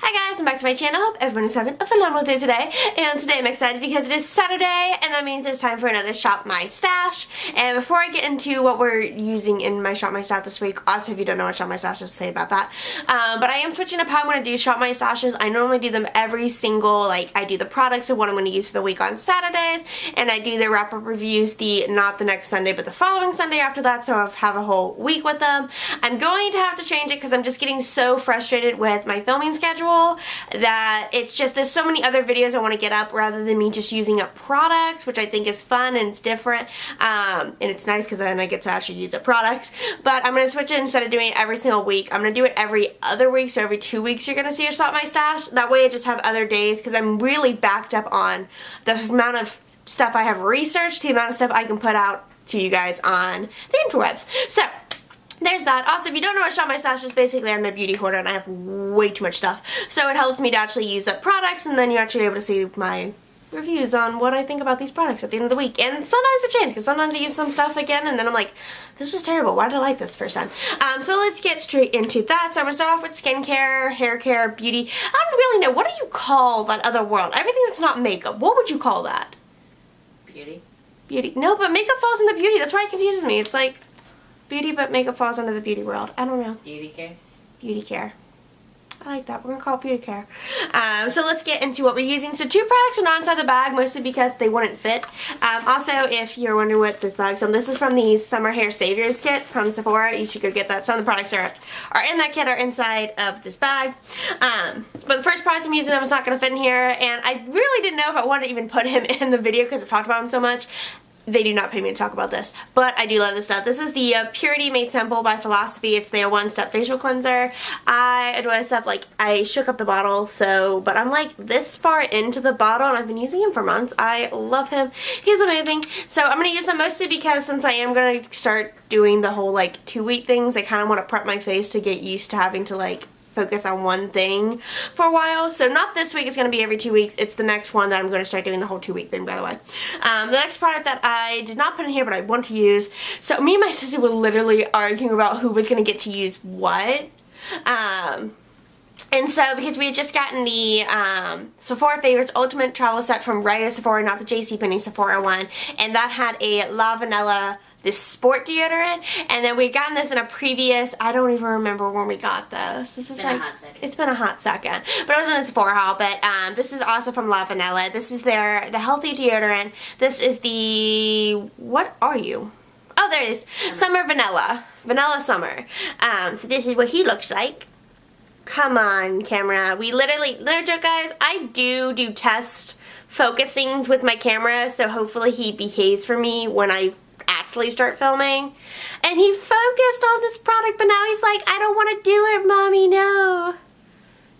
Hi guys, welcome back to my channel. Hope everyone is having a phenomenal day today. And today I'm excited because it is Saturday and that means it's time for another Shop My Stash. And before I get into what we're using in my Shop My Stash this week, also if you don't know what Shop My Stash is, say about that. But I am switching up how I'm going to do Shop My Stashes. I normally do them every single, I do the products of what I'm going to use for the week on Saturdays. And I do the wrap-up reviews not the next Sunday but the following Sunday after that, so I have a whole week with them. I'm going to have to change it because I'm just getting so frustrated with my filming schedule that it's just there's so many other videos I want to get up rather than me just using up products, which I think is fun and it's different, and it's nice because then I get to actually use up products. But I'm going to switch it. Instead of doing it every single week, I'm going to do it every other week, so every 2 weeks you're going to see a Shop My Stash. That way I just have other days because I'm really backed up on the amount of stuff I have researched, the amount of stuff I can put out to you guys on the interwebs. So there's that. Also, if you don't know what Shop My Stash is, basically I'm a beauty hoarder and I have way too much stuff. So it helps me to actually use up products, and then you're actually able to see my reviews on what I think about these products at the end of the week. And sometimes it changes, because sometimes I use some stuff again and then I'm like, this was terrible. Why did I like this first time? So let's get straight into that. So I'm going to start off with skincare, hair care, beauty. I don't really know. What do you call that other world? Everything that's not makeup. What would you call that? Beauty. Beauty. No, but makeup falls into beauty. That's why it confuses me. It's like beauty, but makeup falls under the beauty world. I don't know. Beauty care? Beauty care. I like that. We're going to call it beauty care. So let's get into what we're using. So 2 products are not inside the bag, mostly because they wouldn't fit. Also, if you're wondering what this bag's from, this is from the Summer Hair Saviors kit from Sephora. You should go get that. Some of the products are in that kit, are inside of this bag. But the first product I'm using that was not going to fit in here, and I really didn't know if I wanted to even put him in the video because I've talked about him so much. They do not pay me to talk about this, but I do love this stuff. This is the Purity Made Simple by Philosophy. It's their one-step facial cleanser. I adore this stuff. Like, I shook up the bottle, but I'm like this far into the bottle and I've been using him for months. I love him. He's amazing. So I'm going to use them mostly because since I am going to start doing the whole 2-week things, I kind of want to prep my face to get used to having to focus on one thing for a while. So not this week, it's going to be every 2 weeks. It's the next one that I'm going to start doing the whole 2-week thing, by the way. The next product that I did not put in here but I want to use, so me and my sister were literally arguing about who was going to get to use what. And so, because we had just gotten the Sephora Favorites Ultimate Travel Set from regular Sephora, not the JCPenney Sephora one, and that had a La Vanilla, this sport deodorant, and then we'd gotten this in a previous, I don't even remember when we got this. This is a hot second. It's been a hot second. But it wasn't a Sephora haul, but this is also from La Vanilla. This is the healthy deodorant. This is the, what are you? Oh, there it is. Summer Vanilla. Vanilla Summer. So this is what he looks like. Come on, camera. We literally, no joke guys, I do test focusings with my camera, so hopefully he behaves for me when I actually start filming. And he focused on this product, but now he's like, I don't want to do it, mommy, no.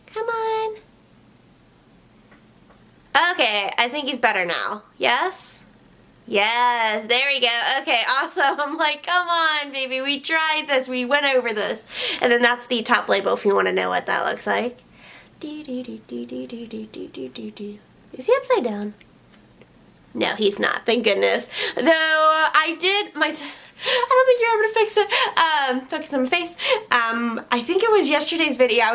Come on. Okay, I think he's better now. Yes? Yes, there we go. Okay, awesome. I'm like, come on, baby, we tried this, we went over this. And then that's the top label if you want to know what that looks like. Is he upside down? No, he's not, thank goodness. Though, I don't think you're able to fix it, focus on my face. I think it was yesterday's video.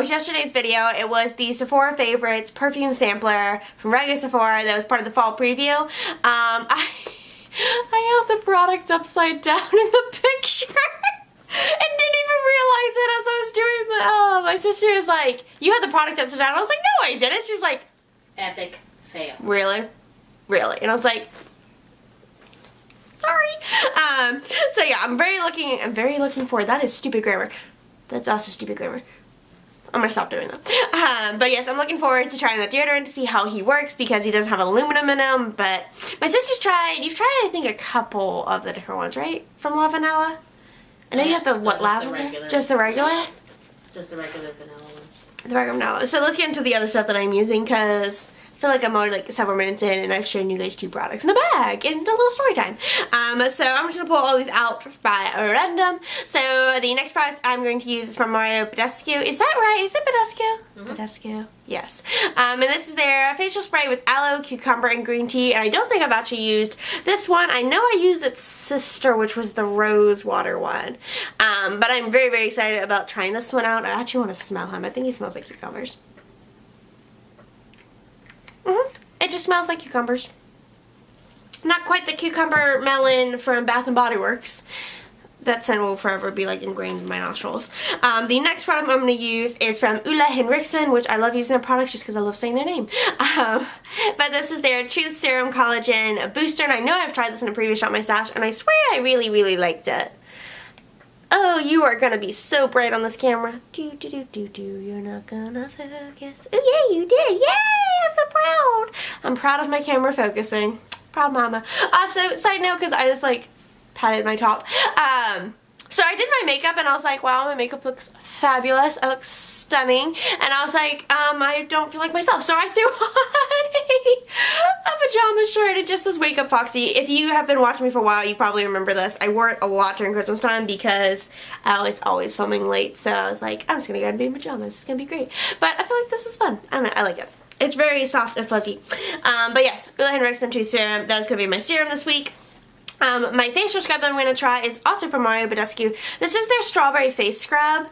It was the Sephora Favorites perfume sampler from regular Sephora that was part of the fall preview. I have the products upside down in the picture. And didn't even realize it as I was doing the, my sister was like, you had the product upside down. I was like, no I didn't. She was like, epic fail. Really? Really? And I was like, sorry. So yeah, I'm very looking forward. That is stupid grammar. That's also stupid grammar. I'm gonna stop doing that. But yes, I'm looking forward to trying that deodorant to see how he works because he does have aluminum in him. But my sister's you've tried I think a couple of the different ones, right? From La Vanilla? I know you have the lavender? Just the regular? Just the regular vanilla one. The regular vanilla. So let's get into the other stuff that I'm using because I feel like I'm already several minutes in and I've shown you guys 2 products in the bag and a little story time. So I'm just going to pull all these out by random. So the next product I'm going to use is from Mario Badescu. Is that right? Is it Badescu? Mm-hmm. Badescu? Yes. And this is their facial spray with aloe, cucumber, and green tea. And I don't think I've actually used this one. I know I used its sister, which was the rose water one. But I'm very, very excited about trying this one out. I actually want to smell him. I think he smells like cucumbers. just smells like cucumbers. Not quite the cucumber melon from Bath and Body Works. That scent will forever be like ingrained in my nostrils. The next product I'm going to use is from Ulla Henriksen, which I love using their products just because I love saying their name. But this is their Truth Serum Collagen Booster, and I know I've tried this in a previous Shop My Stash, and I swear I really, really liked it. Oh, you are going to be so bright on this camera. Do, do, do, do, do. You're not gonna focus. Oh, yeah, you did. Yay, I'm so proud. I'm proud of my camera focusing. Proud mama. Also, side note, because I just, like, patted my top. So I did my makeup, and I was like, wow, my makeup looks fabulous. I look stunning. And I was like, I don't feel like myself. So I threw on a pajama shirt. It just says Wake Up Foxy. If you have been watching me for a while, you probably remember this. I wore it a lot during Christmas time because I was always filming late. So I was like, I'm just going to go and be in pajamas. It's going to be great. But I feel like this is fun. I don't know. I like it. It's very soft and fuzzy. But yes, Ulla Henriksen Truth Serum. That is going to be my serum this week. My facial scrub that I'm going to try is also from Mario Badescu. This is their strawberry face scrub,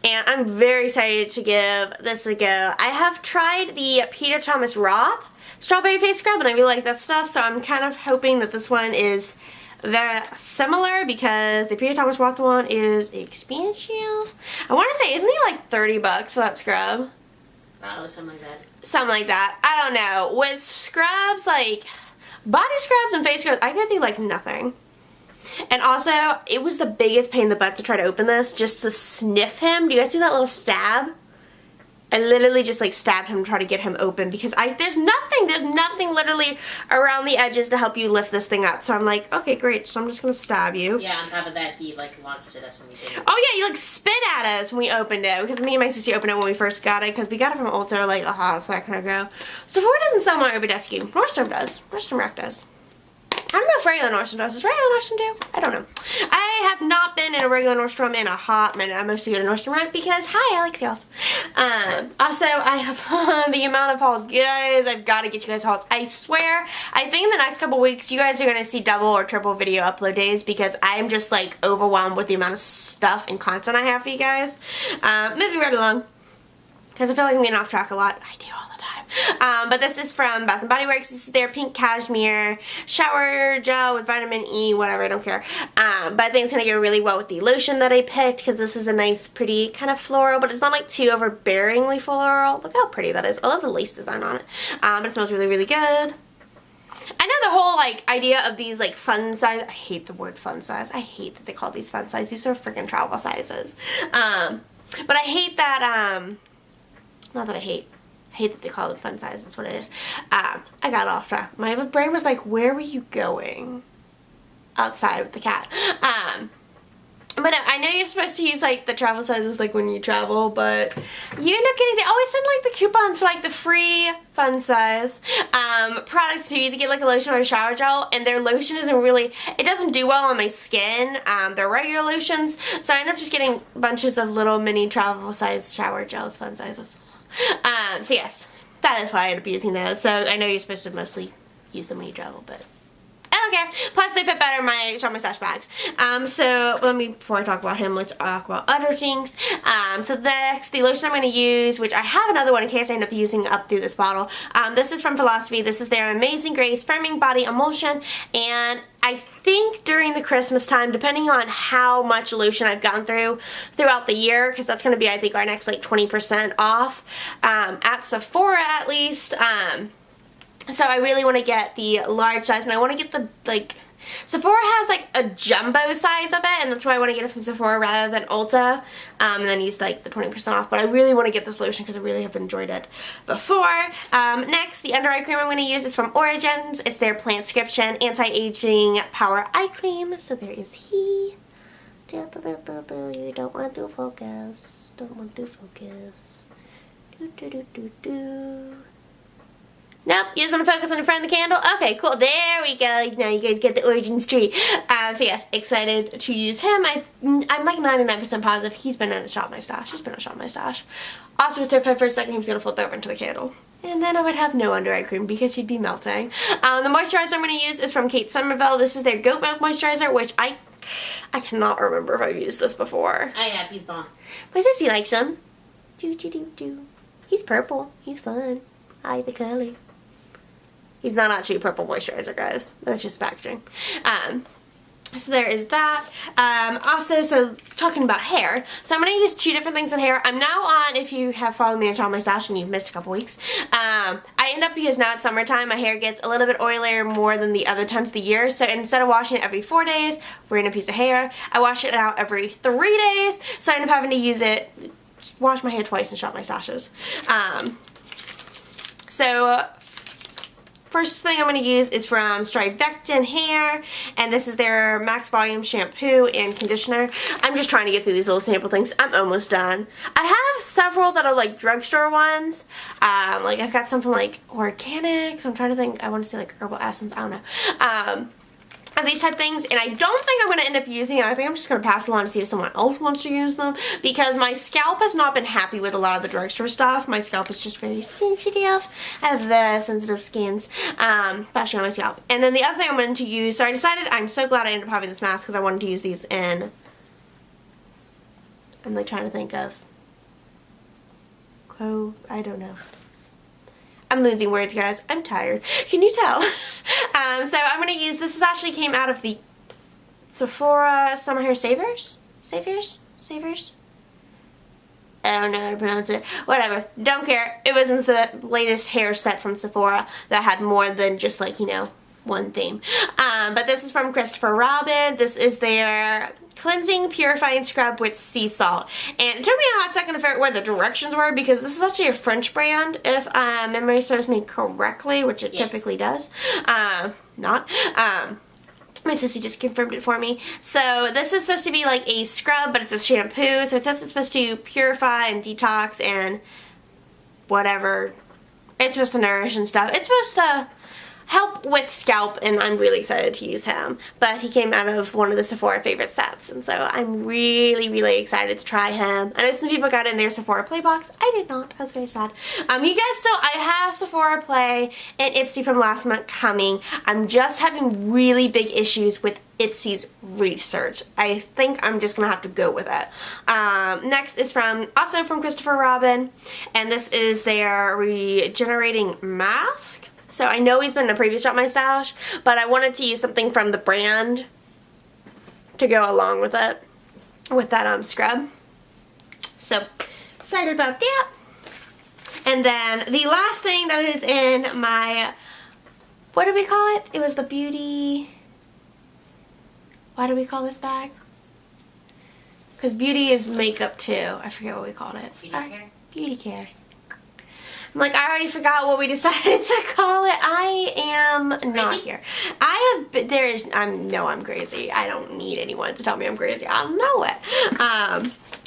and I'm very excited to give this a go. I have tried the Peter Thomas Roth strawberry face scrub, and I really like that stuff, so I'm kind of hoping that this one is very similar because the Peter Thomas Roth one is expensive. I want to say, isn't he like 30 bucks for that scrub? Probably something like that. Something like that. I don't know. With scrubs, like body scrubs and face scrubs, I get through like nothing. And also, it was the biggest pain in the butt to try to open this, just to sniff him. Do you guys see that little stab? I literally just like stabbed him to try to get him open because there's nothing literally around the edges to help you lift this thing up. So I'm like, okay, great, so I'm just gonna stab you. Yeah, on top of that, he like launched at us when we did it. Oh yeah, he like spit at us when we opened it because me and my sister opened it when we first got it because we got it from Ulta like a hot second ago. Sephora doesn't sell Mario Badescu. Nordstrom does. Nordstrom Rack does. I don't know if regular Nordstrom does. Does regular Nordstrom do? I don't know. I have not been in a regular Nordstrom in a hot minute. I mostly go to Nordstrom Rack because, hi, I like sales. Also, I have the amount of hauls. Guys, I've got to get you guys hauls. I swear, I think in the next couple weeks, you guys are going to see double or triple video upload days because I'm just, like, overwhelmed with the amount of stuff and content I have for you guys. Moving right along. Because I feel like I'm getting off track a lot. I do all the time. But this is from Bath & Body Works. This is their pink cashmere shower gel with vitamin E, whatever, I don't care. But I think it's going to go really well with the lotion that I picked because this is a nice, pretty kind of floral, but it's not like too overbearingly floral. Look how pretty that is. I love the lace design on it. But it smells really, really good. I know the whole, like, idea of these, like, fun size. I hate the word fun size. I hate that they call these fun size. These are freaking travel sizes. But I hate that, not that I hate that they call them fun size. That's what it is. I got off track. My brain was like, where were you going? Outside with the cat. But I know you're supposed to use like the travel sizes like when you travel, but you end up getting, they always send like the coupons for like the free fun size products to either get like a lotion or a shower gel, and their lotion isn't really, it doesn't do well on my skin. They're regular lotions, so I end up just getting bunches of little mini travel size shower gels, fun sizes. So yes, that is why I end up using those. So I know you're supposed to mostly use them when you travel, but I don't care. Plus they fit better in my Shop My Stash bags. So before I talk about him, let's talk about other things. So next, the lotion I'm going to use, which I have another one in case I end up using up through this bottle. This is from Philosophy. This is their Amazing Grace Firming Body Emulsion, and I think during the Christmas time, depending on how much lotion I've gone throughout the year, because that's going to be, I think, our next like 20% off at Sephora at least. So I really want to get the large size, and I want to get the, like, Sephora has like a jumbo size of it, and that's why I want to get it from Sephora rather than Ulta, and then use like the 20% off. But I really want to get this lotion because I really have enjoyed it before. Next, the under eye cream I'm going to use is from Origins. It's their Plantscription Anti-Aging Power Eye Cream. So there is he. You don't want to focus. Don't want to focus. Nope, you just want to focus on the front of the candle? Okay, cool. There we go. Now you guys get the Origins tree. So yes, excited to use him. I'm like 99% positive he's been in a Shop My Stash. He's been in a Shop My Stash. Also was terrified for a second he was going to flip over into the candle. And then I would have no under eye cream because he'd be melting. The moisturizer I'm going to use is from Kate Somerville. This is their Goat Milk Moisturizer, which I cannot remember if I've used this before. I have. He's gone. My sissy likes him. Do. He's purple. He's fun. Hi, the curly. He's not actually purple moisturizer, guys. That's just packaging. So there is that. Also, so talking about hair, so I'm going to use 2 different things in hair. I'm now on, if you have followed me on Shop My Stash and you've missed a couple weeks, I end up, because now it's summertime, my hair gets a little bit oilier more than the other times of the year, so instead of washing it every 4 days for a piece of hair, I wash it out every 3 days, so I end up having to use it, wash my hair twice and Shop My Stashes. So first thing I'm going to use is from Strivectin Hair, and this is their Max Volume Shampoo and Conditioner. I'm just trying to get through these little sample things. I'm almost done. I have several that are like drugstore ones. Like I've got some from like Organics. I'm trying to think. I want to say like Herbal Essence. I don't know. Of these type things, and I don't think I'm going to end up using it. I think I'm just going to pass along to see if someone else wants to use them, because my scalp has not been happy with a lot of the drugstore stuff. My scalp is just very sensitive. I have very sensitive skins, especially on my scalp. And then the other thing I'm going to use, so I decided, I'm so glad I ended up having this mask because I wanted to use these in, I'm like trying to think of, I don't know. I'm losing words, guys. I'm tired. Can you tell? So I'm going to use, this actually came out of the Sephora Summer Hair Savers? Savers? I don't know how to pronounce it. Whatever. Don't care. It was in the latest hair set from Sephora that had more than just like, you know, one theme. But this is from Christopher Robin. This is their Cleansing Purifying Scrub with Sea Salt. And it took me a hot second to figure out where the directions were, because this is actually a French brand, if memory serves me correctly, which it typically does. Not. My sissy just confirmed it for me. So this is supposed to be like a scrub, but it's a shampoo. So it says it's supposed to purify and detox and whatever. It's supposed to nourish and stuff. It's supposed to help with scalp, and I'm really excited to use him. But he came out of one of the Sephora favorite sets, and so I'm really, really excited to try him. I know some people got in their Sephora Play box. I did not. I was very sad. You guys still, I have Sephora Play and Ipsy from last month coming. I'm just having really big issues with Ipsy's research. I think I'm just gonna have to go with it. Next is also from Christopher Robin, and this is their Regenerating Mask. So I know he's been in a previous Shop My Stash, but I wanted to use something from the brand to go along with it, with that scrub. So excited about that. And then the last thing that is in my, what do we call it? It was the beauty, why do we call this bag? Because beauty is makeup too. I forget what we called it. Beauty care? Beauty care. I'm like, I already forgot what we decided to call it. I am not here. I'm crazy. I don't need anyone to tell me I'm crazy. I know it.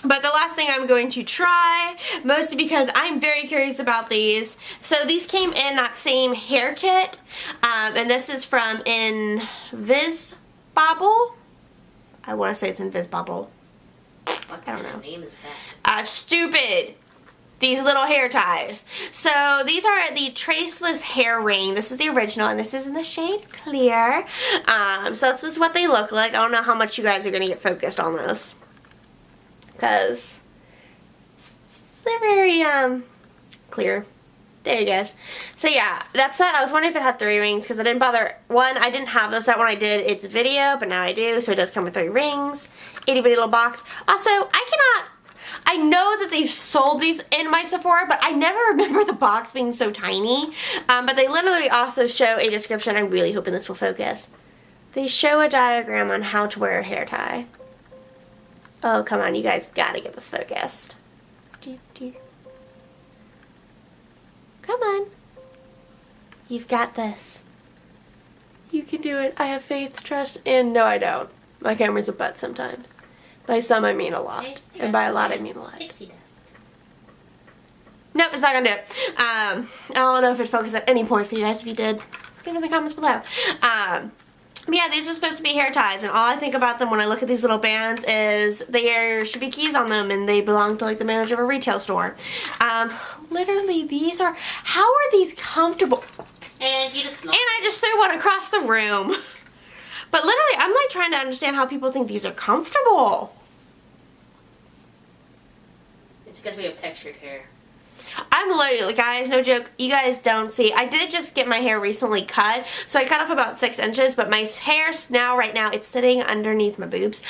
But the last thing I'm going to try, mostly because I'm very curious about these. So these came in that same hair kit. And this is from Invisbobble. I want to say it's Invisbobble. What kind of name is that? Stupid. These little hair ties. So these are the Traceless Hair Ring. This is the original, and this is in the shade Clear. So this is what they look like. I don't know how much you guys are going to get focused on this, because they're very clear. There you go. So yeah, that's it. I was wondering if it had 3 rings, because I didn't bother. One, I didn't have this set when I did its video, but now I do. So it does come with 3 rings. Itty bitty little box. Also, I know that they've sold these in my Sephora, but I never remember the box being so tiny. But they literally also show a description. I'm really hoping this will focus. They show a diagram on how to wear a hair tie. Oh, come on. You guys gotta get this focused. Come on. You've got this. You can do it. I have faith, trust, and no, I don't. My camera's a butt sometimes. By some, I mean a lot. And by a lot, I mean a lot. Pixie dust. Nope, it's not gonna do it. I don't know if it focused at any point for you guys. If you did, leave it in the comments below. But yeah, these are supposed to be hair ties, and all I think about them when I look at these little bands is there should be keys on them, and they belong to like the manager of a retail store. Literally, these are, how are these comfortable? And you just, and I just threw one across the room. But literally, I'm like trying to understand how people think these are comfortable. It's because we have textured hair. I'm literally, guys, no joke, you guys don't see. I did just get my hair recently cut, so I cut off about 6 inches, but my hair's now, right now, it's sitting underneath my boobs.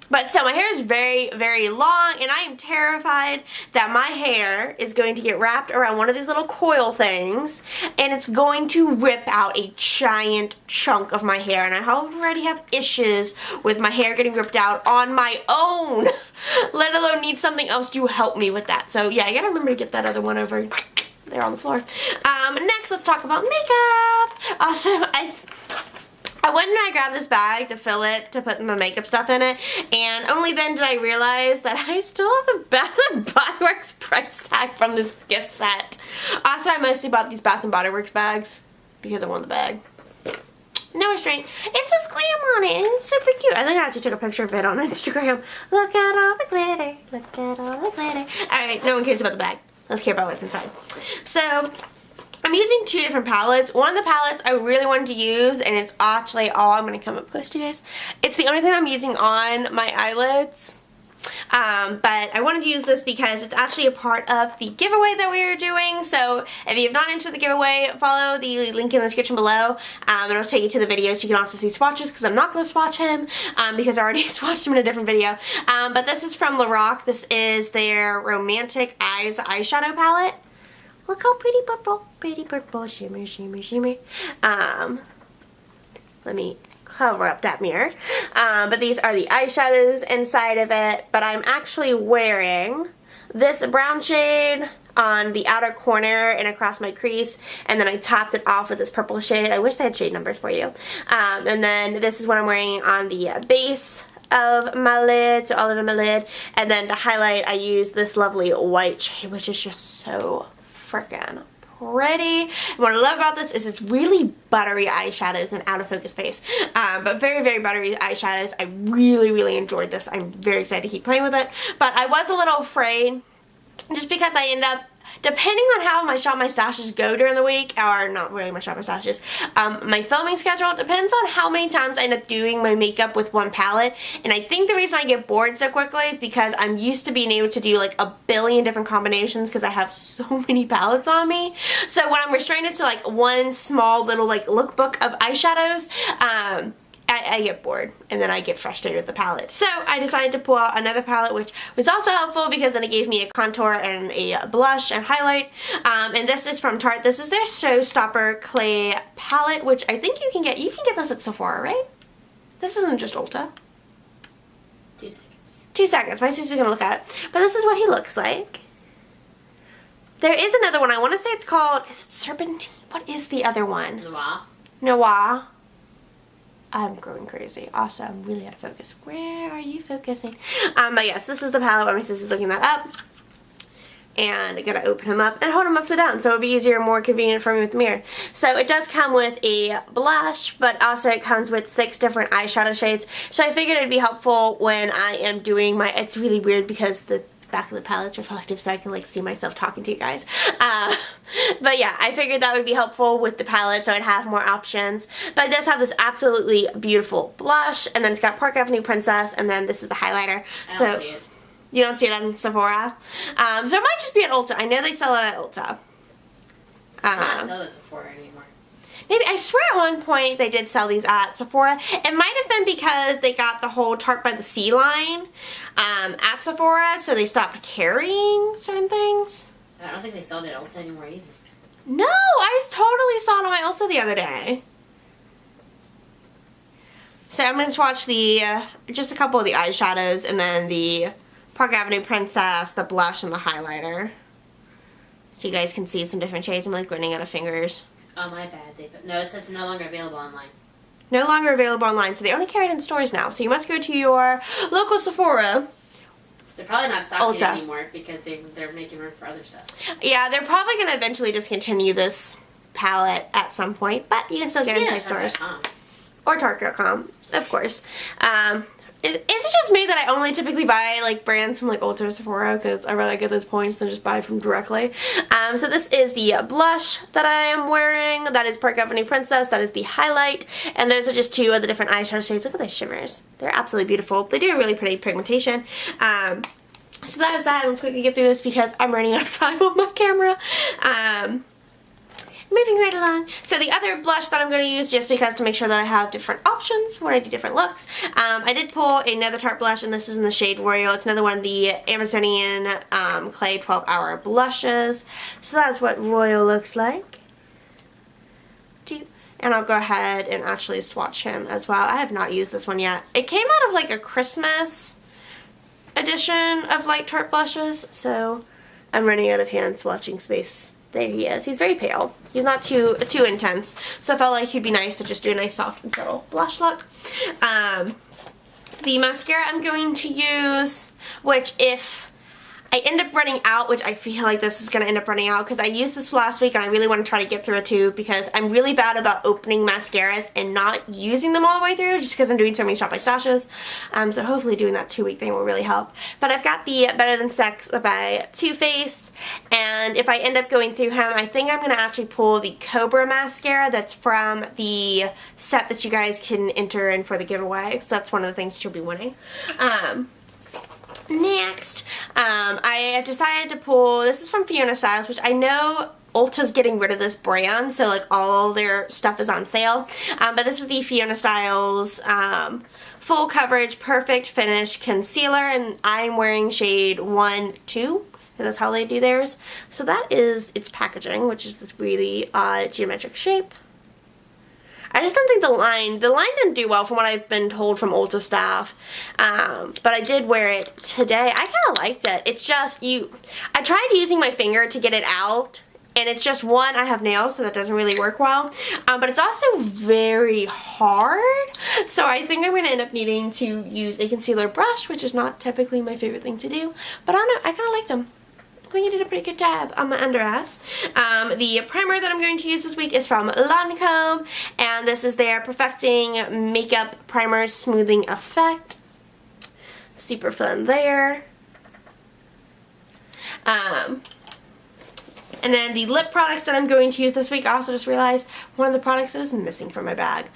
But so my hair is very, very long, and I am terrified that my hair is going to get wrapped around one of these little coil things, and it's going to rip out a giant chunk of my hair, and I already have issues with my hair getting ripped out on my own, let alone need something else to help me with that. So yeah, I gotta remember to get that other one over there on the floor. Next, let's talk about makeup. Also, I went and I grabbed this bag to fill it, to put my makeup stuff in it, and only then did I realize that I still have the Bath & Body Works price tag from this gift set. Also, I mostly bought these Bath & Body Works bags because I wanted the bag. No restraint. It says glam on it, and it's super cute. I think I actually took a picture of it on Instagram. Look at all the glitter, look at all the glitter. Alright, no one cares about the bag. Let's care about what's inside. So, I'm using 2 different palettes. One of the palettes I really wanted to use, and it's actually all, I'm going to come up close to you guys. It's the only thing I'm using on my eyelids. But I wanted to use this because it's actually a part of the giveaway that we are doing. So if you have not entered the giveaway, follow the link in the description below. And it'll take you to the video so you can also see swatches, because I'm not going to swatch him because I already swatched him in a different video. But this is from Lorac. This is their Romantic Eyes eyeshadow palette. Look how pretty purple, shimmer, shimmer, shimmer. Let me cover up that mirror. But these are the eyeshadows inside of it. But I'm actually wearing this brown shade on the outer corner and across my crease, and then I topped it off with this purple shade. I wish I had shade numbers for you. And then this is what I'm wearing on the base of my lid, so all over my lid. And then to highlight, I use this lovely white shade, which is just so freaking pretty. And what I love about this is it's really buttery eyeshadows and out of focus face, but very, very buttery eyeshadows. I really, really enjoyed this. I'm very excited to keep playing with it, but I was a little afraid just because I end up, depending on how my Shop My Stashes go during the week, or not really my Shop My Stashes, my filming schedule depends on how many times I end up doing my makeup with one palette. And I think the reason I get bored so quickly is because I'm used to being able to do like a billion different combinations because I have so many palettes on me. So when I'm restrained to like one small little like lookbook of eyeshadows, I get bored, and then I get frustrated with the palette. So I decided to pull out another palette, which was also helpful because then it gave me a contour and a blush and highlight. And this is from Tarte. This is their Showstopper Clay palette, which I think you can get this at Sephora, right? This isn't just Ulta. 2 seconds. 2 seconds. My sister's gonna look at it. But this is what he looks like. There is another one. I want to say it's called, is it Serpentine? What is the other one? Noir. Noir. I'm growing crazy. Also, I'm really out of focus. Where are you focusing? But yes, this is the palette while my sister's looking that up. And I'm going to open him up and hold him upside down so it'll be easier and more convenient for me with the mirror. So it does come with a blush, but also it comes with 6 different eyeshadow shades. So I figured it'd be helpful when I am doing my, it's really weird because the back of the palette's reflective so I can like see myself talking to you guys. But yeah, I figured that would be helpful with the palette so I'd have more options. But it does have this absolutely beautiful blush, and then it's got Park Avenue Princess, and then this is the highlighter. I don't see it. You don't see it on Sephora? So it might just be at Ulta. I know they sell it at Ulta. Not sell at Sephora anymore. Maybe, I swear at one point they did sell these at Sephora. It might have been because they got the whole Tarte by the Sea line at Sephora, so they stopped carrying certain things. I don't think they sell it at Ulta anymore either. No, I totally saw it on my Ulta the other day. So I'm going to swatch the, just a couple of the eyeshadows, and then the Park Avenue Princess, the blush, and the highlighter. So you guys can see some different shades. I'm like running out of fingers. Oh, my bad. No, it says no longer available online. No longer available online, so they only carry it in stores now. So you must go to your local Sephora. They're probably not stocking Ulta it anymore because they're making room for other stuff. Yeah, they're probably going to eventually discontinue this palette at some point, but you can still get it inside stores. Or Tarte.com, of course. Is it just me that I only typically buy like brands from like Ulta or Sephora because I rather get those points than just buy from directly? So this is the blush that I am wearing. That is Park Avenue Princess. That is the highlight. And those are just 2 of the different eyeshadow shades. Look at those shimmers. They're absolutely beautiful. They do a really pretty pigmentation. So that is that. Let's quickly get through this because I'm running out of time on my camera. Moving right along. So the other blush that I'm going to use, just because to make sure that I have different options when I do different looks, I did pull another Tarte blush, and this is in the shade Royal. It's another one of the Amazonian Clay 12-Hour blushes. So that's what Royal looks like. And I'll go ahead and actually swatch him as well. I have not used this one yet. It came out of like a Christmas edition of like Tarte blushes, so I'm running out of hand swatching space. There he is. He's very pale. He's not too intense, so I felt like he'd be nice to just do a nice soft and subtle blush look. The mascara I'm going to use, which if I end up running out, which I feel like this is going to end up running out because I used this last week and I really want to try to get through a tube because I'm really bad about opening mascaras and not using them all the way through just because I'm doing so many Shop My Stashes. So hopefully doing that 2-week thing will really help. But I've got the Better Than Sex by Too Faced, and if I end up going through him, I think I'm going to actually pull the Cobra mascara that's from the set that you guys can enter in for the giveaway. So that's one of the things that you'll be winning. Next, I have decided to pull, this is from Fiona Styles, which I know Ulta's getting rid of this brand, so like all their stuff is on sale, but this is the Fiona Styles Full Coverage Perfect Finish Concealer, and I'm wearing shade 1-2, that's how they do theirs. So that is its packaging, which is this really odd geometric shape. I just don't think the line didn't do well from what I've been told from Ulta staff, but I did wear it today. I kind of liked it. It's just, I tried using my finger to get it out, and it's just, one, I have nails, so that doesn't really work well, but it's also very hard, so I think I'm going to end up needing to use a concealer brush, which is not typically my favorite thing to do, but I don't know, I kind of liked them. I think I did a pretty good job on my under eyes. The primer that I'm going to use this week is from Lancome, and this is their Perfecting Makeup Primer Smoothing Effect. Super fun there. And then the lip products that I'm going to use this week, I also just realized one of the products that is missing from my bag.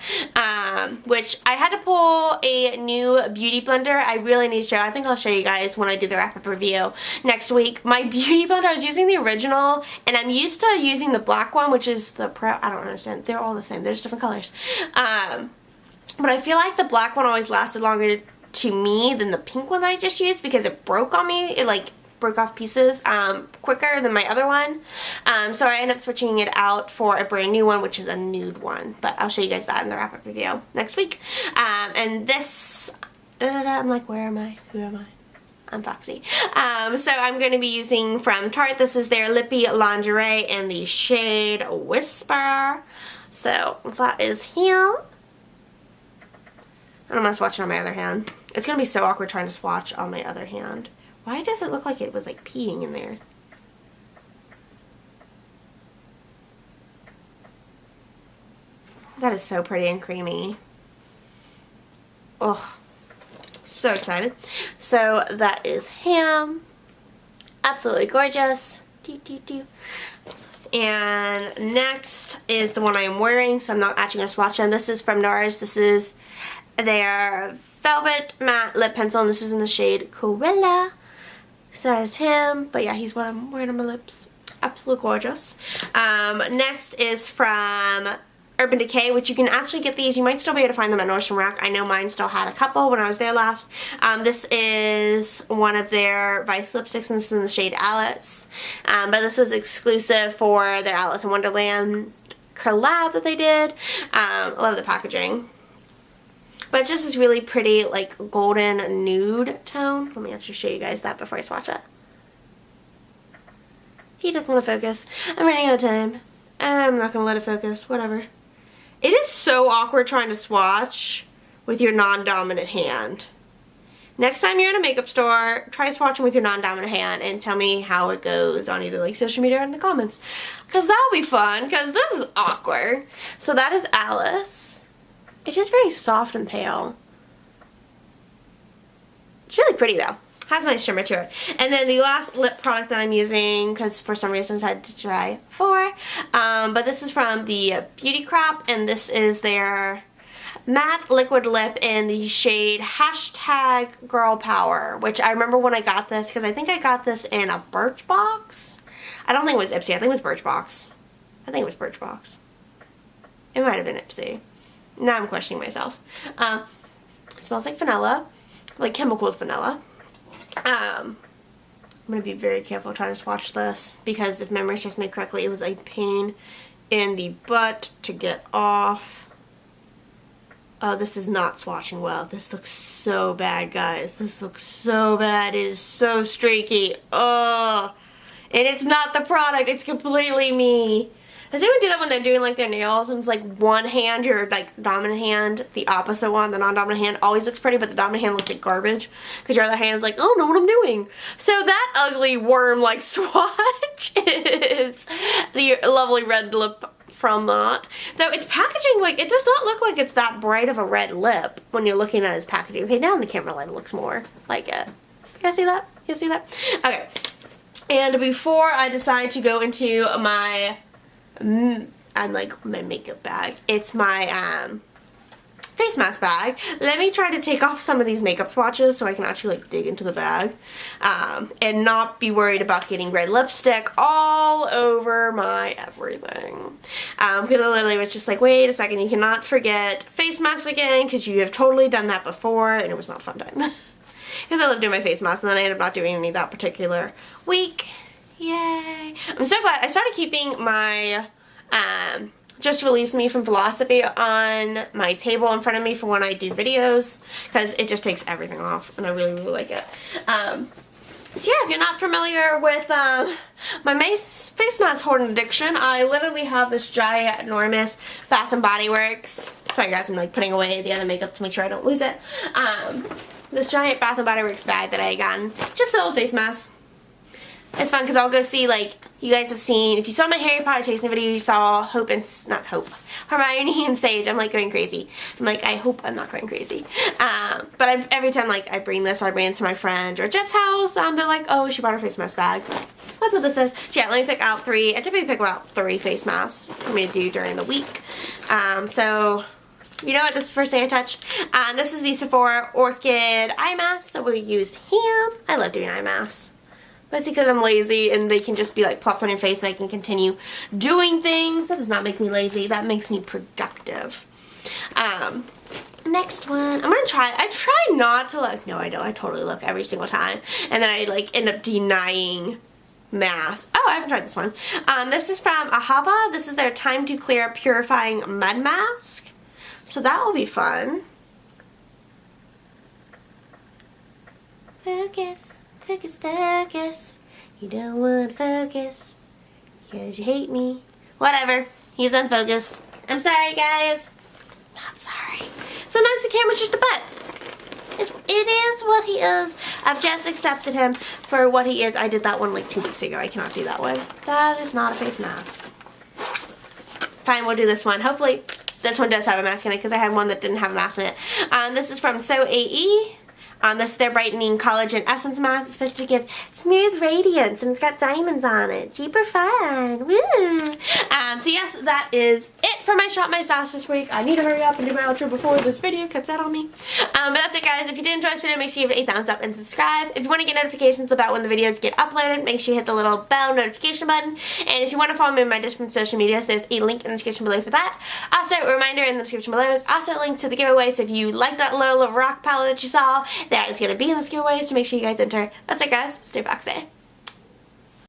Which I had to pull a new beauty blender. I really need to show. I think I'll show you guys when I do the wrap-up review next week. My beauty blender, I was using the original, and I'm used to using the black one, which is the Pro. I don't understand. They're all the same. They're just different colors. But I feel like the black one always lasted longer to me than the pink one that I just used because it broke on me. It like broke off pieces quicker than my other one, so I ended up switching it out for a brand new one, which is a nude one, but I'll show you guys that in the wrap-up review next week. And this, I'm like, where am I? Who am I? I'm Foxy. So I'm going to be using from Tarte. This is their Lippy Lingerie in the shade Whisper. So that is him. And I'm going to swatch it on my other hand. It's going to be so awkward trying to swatch on my other hand. Why does it look like it was like peeing in there? That is so pretty and creamy. Oh, so excited. So that is him. Absolutely gorgeous. And next is the one I am wearing, so I'm not actually going to swatch them. This is from NARS. This is their Velvet Matte Lip Pencil, and this is in the shade Cruella. Says him, but yeah, he's what I'm wearing on my lips. Absolutely gorgeous. Next is from Urban Decay, which you can actually get these. You might still be able to find them at Nordstrom Rack. I know mine still had a couple when I was there last. This is one of their Vice lipsticks, and this is in the shade Alice. But this was exclusive for their Alice in Wonderland collab that they did. I love the packaging. But it's just this really pretty, like, golden nude tone. Let me actually show you guys that before I swatch it. He doesn't want to focus. I'm running out of time. I'm not going to let it focus. Whatever. It is so awkward trying to swatch with your non-dominant hand. Next time you're in a makeup store, try swatching with your non-dominant hand and tell me how it goes on either like social media or in the comments. Because that'll be fun, because this is awkward. So that is Alice. It's just very soft and pale. It's really pretty though. Has a nice shimmer to it. And then the last lip product that I'm using, because for some reason I had to try 4. But this is from the Beauty Crop, and this is their matte liquid lip in the shade hashtag Girl Power, which I remember when I got this because I think I got this in a Birchbox. I don't think it was Ipsy. I think it was Birchbox. I think it was Birchbox. It might have been Ipsy. Now I'm questioning myself. It smells like vanilla, like Chemicals vanilla. I'm going to be very careful trying to swatch this because if memory serves me correctly, it was a pain in the butt to get off. Oh, this is not swatching well. This looks so bad, guys. This looks so bad. It is so streaky. Ugh. And it's not the product. It's completely me. Does anyone do that when they're doing like their nails and it's like one hand, your like dominant hand, the opposite one, the non-dominant hand always looks pretty, but the dominant hand looks like garbage because your other hand is like, oh, know what I'm doing. So that ugly worm-like swatch is the lovely red lip from that. Though its packaging, like, it does not look like it's that bright of a red lip when you're looking at its packaging. Okay, now in the camera light it looks more like it. You guys see that? You see that? Okay. And before I decide to go into my my makeup bag, it's my face mask bag. Let me try to take off some of these makeup swatches so I can actually like dig into the bag and not be worried about getting red lipstick all over my everything. Because I literally was just like, wait a second, you cannot forget face masks again because you have totally done that before and it was not a fun time. Because I love doing my face mask and then I ended up not doing any that particular week. Yay. I'm so glad. I started keeping my Just Release Me from Philosophy on my table in front of me for when I do videos because it just takes everything off and I really, really like it. So yeah, if you're not familiar with my face mask hoarding addiction, I literally have this giant, enormous Bath & Body Works. Sorry guys, I'm like putting away the other makeup to make sure I don't lose it. This giant Bath & Body Works bag that I got just filled with face masks. It's fun because I'll go see, like, you guys have seen, if you saw my Harry Potter tasting video, you saw Hermione and Sage. I'm like going crazy. I'm like, I hope I'm not going crazy. But every time, like, I bring this or I bring it to my friend or Jet's house, they're like, oh, she brought her face mask bag. That's what this is. So yeah, let me pick out 3. I typically pick about 3 face masks for me to do during the week. So you know what, this is the first thing I touched. This is the Sephora Orchid Eye Mask, so we'll use him. I love doing eye masks. But it's because I'm lazy and they can just be like plopped on your face and I can continue doing things. That does not make me lazy. That makes me productive. Next one. I try not to look. No, I don't. I totally look every single time. And then I like end up denying masks. Oh, I haven't tried this one. This is from Ahava. This is their Time to Clear Purifying Mud Mask. So that will be fun. Focus. Focus, focus. You don't want to focus because you hate me. Whatever. He's unfocused. I'm sorry, guys. Not sorry. Sometimes the camera's just a butt. It is what he is. I've just accepted him for what he is. I did that one like 2 weeks ago. I cannot do that one. That is not a face mask. Fine, we'll do this one. Hopefully this one does have a mask in it because I had one that didn't have a mask in it. This is from So AE. This is their Brightening Collagen Essence Mask. It's supposed to give smooth radiance and it's got diamonds on it. Super fun. Woo! So yes, that is it for my Shop My Stash this week. I need to hurry up and do my outro before this video cuts out on me. But that's it, guys. If you did enjoy this video, make sure you give it a thumbs up and subscribe. If you want to get notifications about when the videos get uploaded, make sure you hit the little bell notification button. And if you want to follow me on my different social medias, there's a link in the description below for that. Also, a reminder in the description below is also a link to the giveaway. So if you like that little rock palette that you saw, that is going to be in this giveaway, so make sure you guys enter. That's it, guys. Stay boxy.